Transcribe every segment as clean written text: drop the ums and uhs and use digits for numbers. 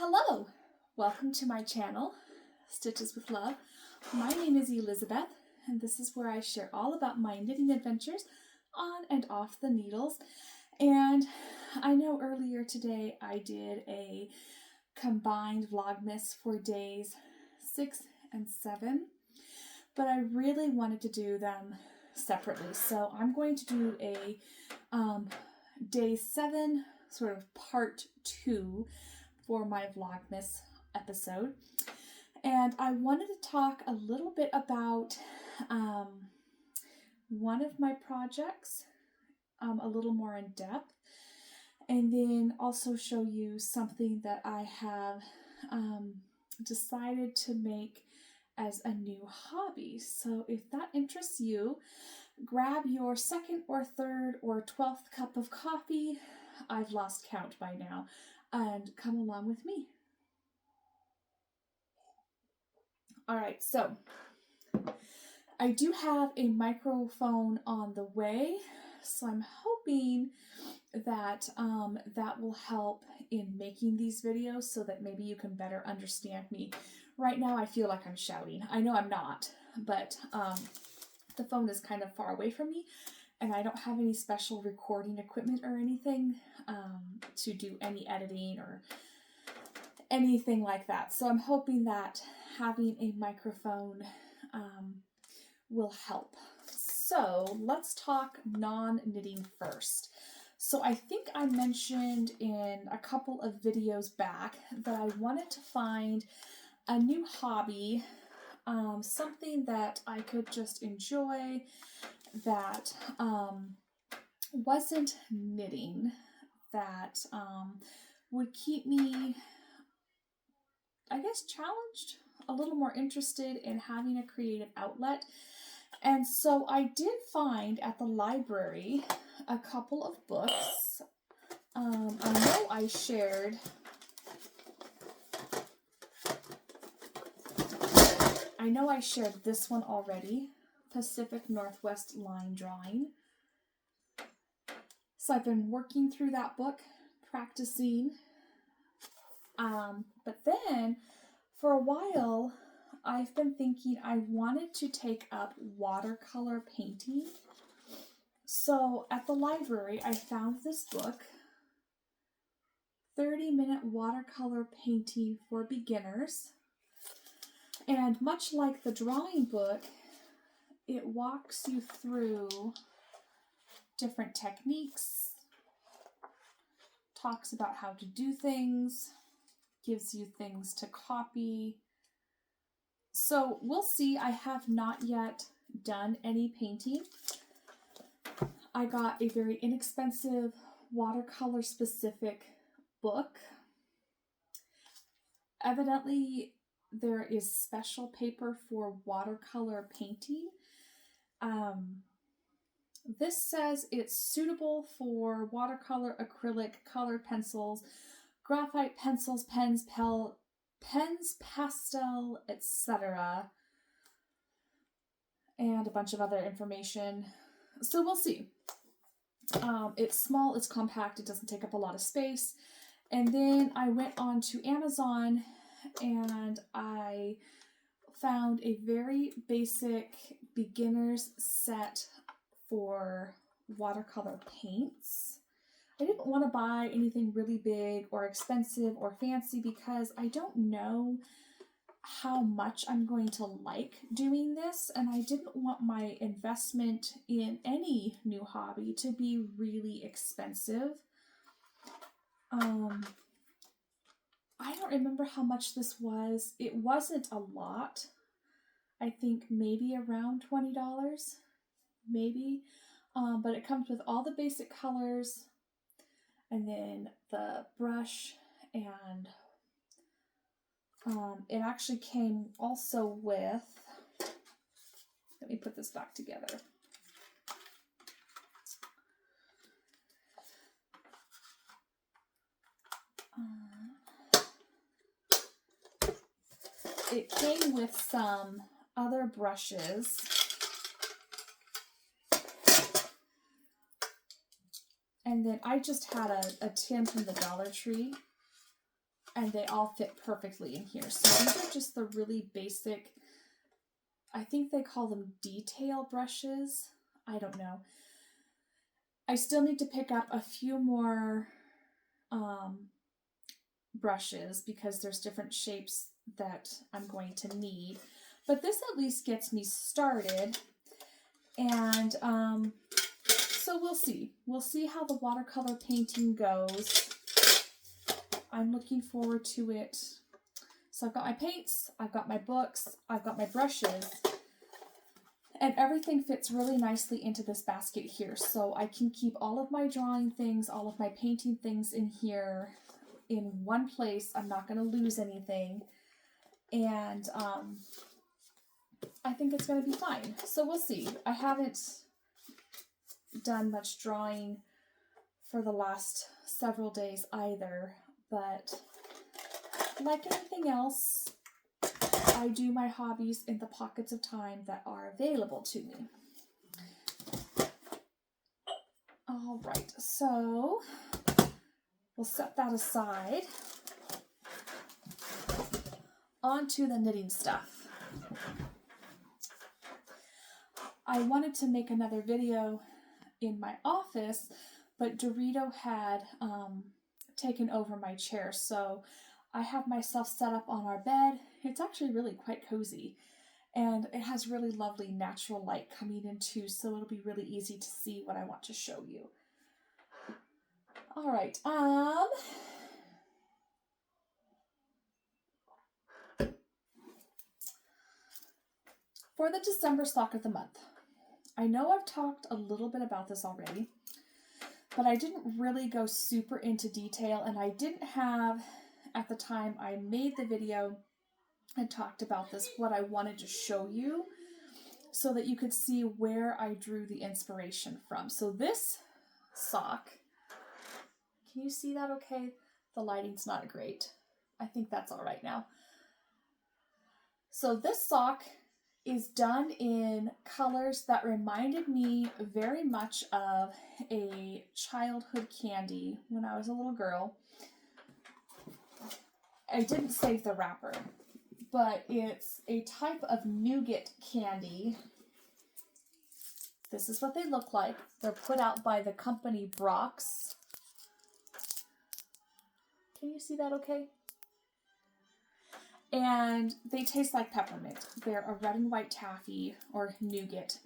Hello! Welcome to my channel, Stitches with Love. My name is Elizabeth, and this is where I share all about my knitting adventures on and off the needles. And I know earlier today I did a combined Vlogmas for days 6 and 7, but I really wanted to do them separately. So I'm going to do a day 7 sort of part 2 for my Vlogmas episode. And I wanted to talk a little bit about one of my projects a little more in depth, and then also show you something that I have decided to make as a new hobby. So if that interests you, grab your second or third or 12th cup of coffee, I've lost count by now, and come along with me. All right, so I do have a microphone on the way, so I'm hoping that that will help in making these videos so that maybe you can better understand me. Right now I feel like I'm shouting. I know I'm not, but the phone is kind of far away from me, and I don't have any special recording equipment or anything to do any editing or anything like that. So I'm hoping that having a microphone will help. So let's talk non-knitting first. So I think I mentioned in a couple of videos back that I wanted to find a new hobby, something that I could just enjoy that wasn't knitting, that would keep me, I guess, challenged, a little more interested in having a creative outlet. And so I did find at the library a couple of books. I know I shared this one already, Pacific Northwest Line Drawing. So I've been working through that book, practicing. But then for a while, I've been thinking I wanted to take up watercolor painting. So at the library, I found this book, 30-Minute Watercolor Painting for Beginners. And much like the drawing book, it walks you through different techniques, talks about how to do things, gives you things to copy. So we'll see. I have not yet done any painting. I got a very inexpensive watercolor specific book. Evidently, there is special paper for watercolor painting. This says it's suitable for watercolor, acrylic, colored pencils, graphite pencils, pens, pastel, etc. And a bunch of other information. So we'll see. It's small, it's compact, it doesn't take up a lot of space. And then I went on to Amazon and I found a very basic beginner's set for watercolor paints. I didn't want to buy anything really big or expensive or fancy because I don't know how much I'm going to like doing this, and I didn't want my investment in any new hobby to be really expensive. I don't remember how much this was. It wasn't a lot. I think maybe around $20, maybe. But it comes with all the basic colors, and then the brush, and it actually came also with, let me put this back together. It came with some other brushes. And then I just had a tin from the Dollar Tree. and they all fit perfectly in here. So these are just the really basic, I think they call them detail brushes. I don't know. I still need to pick up a few more brushes because there's different shapes that I'm going to need. But this at least gets me started. And so we'll see. We'll see how the watercolor painting goes. I'm looking forward to it. So I've got my paints, I've got my books, I've got my brushes, and everything fits really nicely into this basket here. So I can keep all of my drawing things, all of my painting things in here in one place. I'm not going to lose anything. And I think it's going to be fine. So we'll see. I haven't done much drawing for the last several days either, but like anything else, I do my hobbies in the pockets of time that are available to me. All right, so we'll set that aside. On to the knitting stuff. I wanted to make another video in my office, but Dorito had taken over my chair, so I have myself set up on our bed. It's actually really quite cozy, and it has really lovely natural light coming in too, so it'll be really easy to see what I want to show you. All right, for the December sock of the month, I know I've talked a little bit about this already, but I didn't really go super into detail, and I didn't have, at the time I made the video and talked about this, what I wanted to show you so that you could see where I drew the inspiration from. So this sock, can you see that okay? The lighting's not great. I think that's all right now. So this sock is done in colors that reminded me very much of a childhood candy when I was a little girl. I didn't save the wrapper, but it's a type of nougat candy. This is what they look like. They're put out by the company Brock's. Can you see that okay? And they taste like peppermint. They're a red and white taffy or nougat.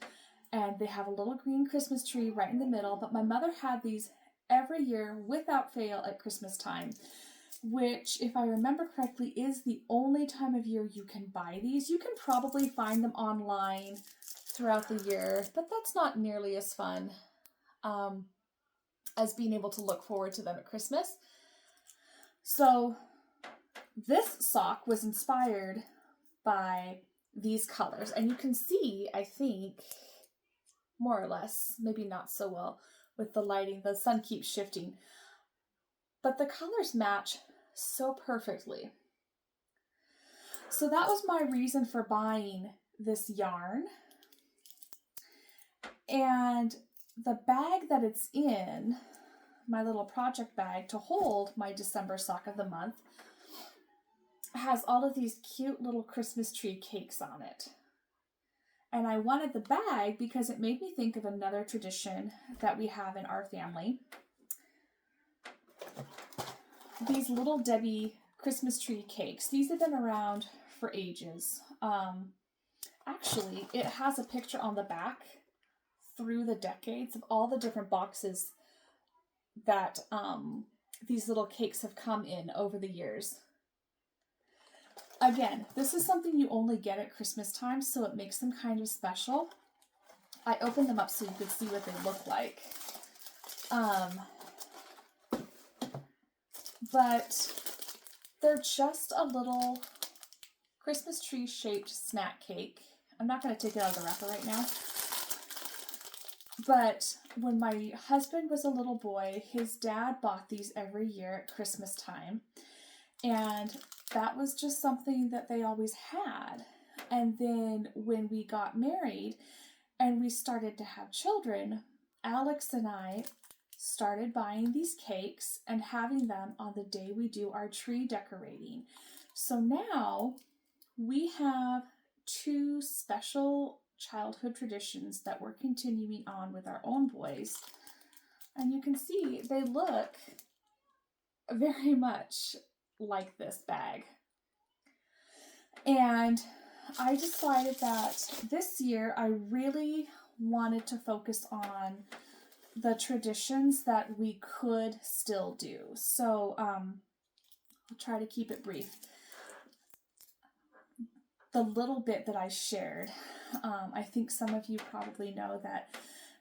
And they have a little green Christmas tree right in the middle. But my mother had these every year without fail at Christmas time, which, if I remember correctly, is the only time of year you can buy these. You can probably find them online throughout the year, but that's not nearly as fun as being able to look forward to them at Christmas. So this sock was inspired by these colors, and you can see, I think, more or less, maybe not so well with the lighting, the sun keeps shifting, but the colors match so perfectly. So that was my reason for buying this yarn. And the bag that it's in, my little project bag to hold my December sock of the month, has all of these cute little Christmas tree cakes on it. And I wanted the bag because it made me think of another tradition that we have in our family. These Little Debbie Christmas tree cakes. These have been around for ages. Actually, it has a picture on the back through the decades of all the different boxes that these little cakes have come in over the years. Again, this is something you only get at Christmas time, so it makes them kind of special. I opened them up so you could see what they look like. But they're just a little Christmas tree shaped snack cake. I'm not going to take it out of the wrapper right now. But when my husband was a little boy, his dad bought these every year at Christmas time. And that was just something that they always had. And then when we got married and we started to have children, Alex and I started buying these cakes and having them on the day we do our tree decorating. So now we have 2 special childhood traditions that we're continuing on with our own boys. And you can see they look very much like this bag. And I decided that this year I really wanted to focus on the traditions that we could still do. So I'll try to keep it brief. The little bit that I shared, I think some of you probably know that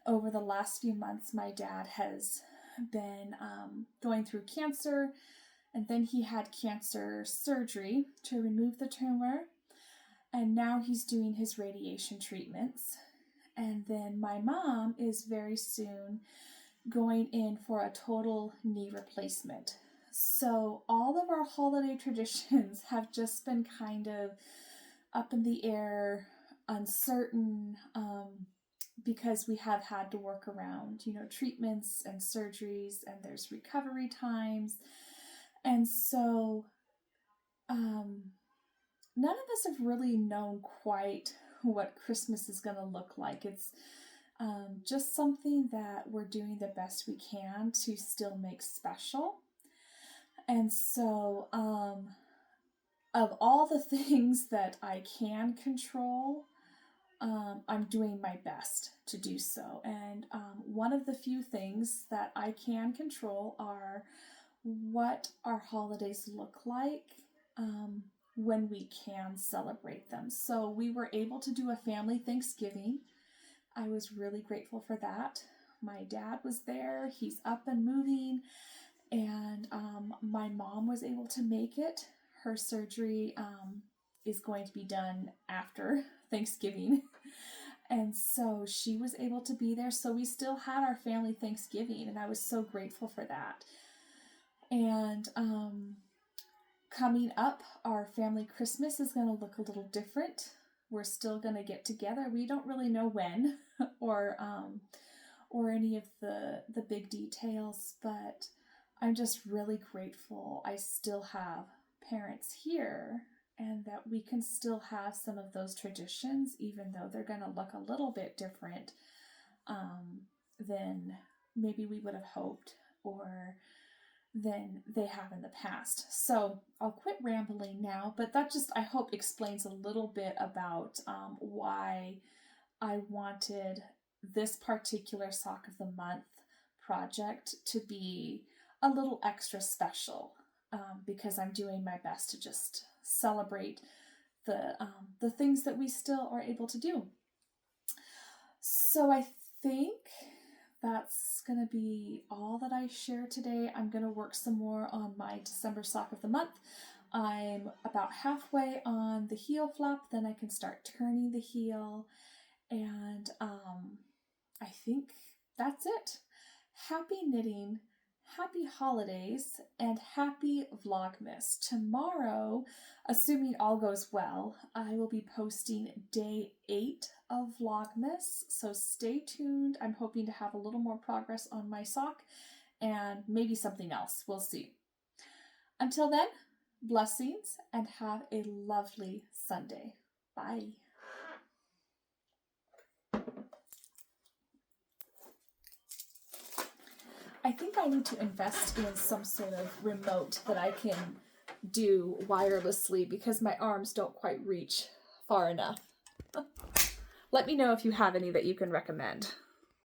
over the last few months, my dad has been going through cancer, and then he had cancer surgery to remove the tumor, and now he's doing his radiation treatments. And then my mom is very soon going in for a total knee replacement. So all of our holiday traditions have just been kind of up in the air, uncertain, because we have had to work around, treatments and surgeries, and there's recovery times. And so none of us have really known quite what Christmas is going to look like. It's just something that we're doing the best we can to still make special. And so of all the things that I can control, I'm doing my best to do so. And one of the few things that I can control are what our holidays look like when we can celebrate them. So we were able to do a family Thanksgiving. I was really grateful for that. My dad was there. He's up and moving. And my mom was able to make it. Her surgery is going to be done after Thanksgiving. And so she was able to be there. So we still had our family Thanksgiving, and I was so grateful for that. And coming up, our family Christmas is going to look a little different. We're still going to get together. We don't really know when or any of the big details, but I'm just really grateful I still have parents here and that we can still have some of those traditions, even though they're going to look a little bit different than maybe we would have hoped or than they have in the past. So I'll quit rambling now, but that just, I hope, explains a little bit about why I wanted this particular Sock of the Month project to be a little extra special, because I'm doing my best to just celebrate the things that we still are able to do. So I think that's going to be all that I share today. I'm going to work some more on my December Sock of the Month. I'm about halfway on the heel flap, then I can start turning the heel, and I think that's it. Happy knitting, happy holidays, and happy Vlogmas. Tomorrow, assuming all goes well, I will be posting day 8 of Vlogmas, so stay tuned. I'm hoping to have a little more progress on my sock and maybe something else. We'll see. Until then, blessings and have a lovely Sunday. Bye. I think I need to invest in some sort of remote that I can do wirelessly because my arms don't quite reach far enough. Let me know if you have any that you can recommend.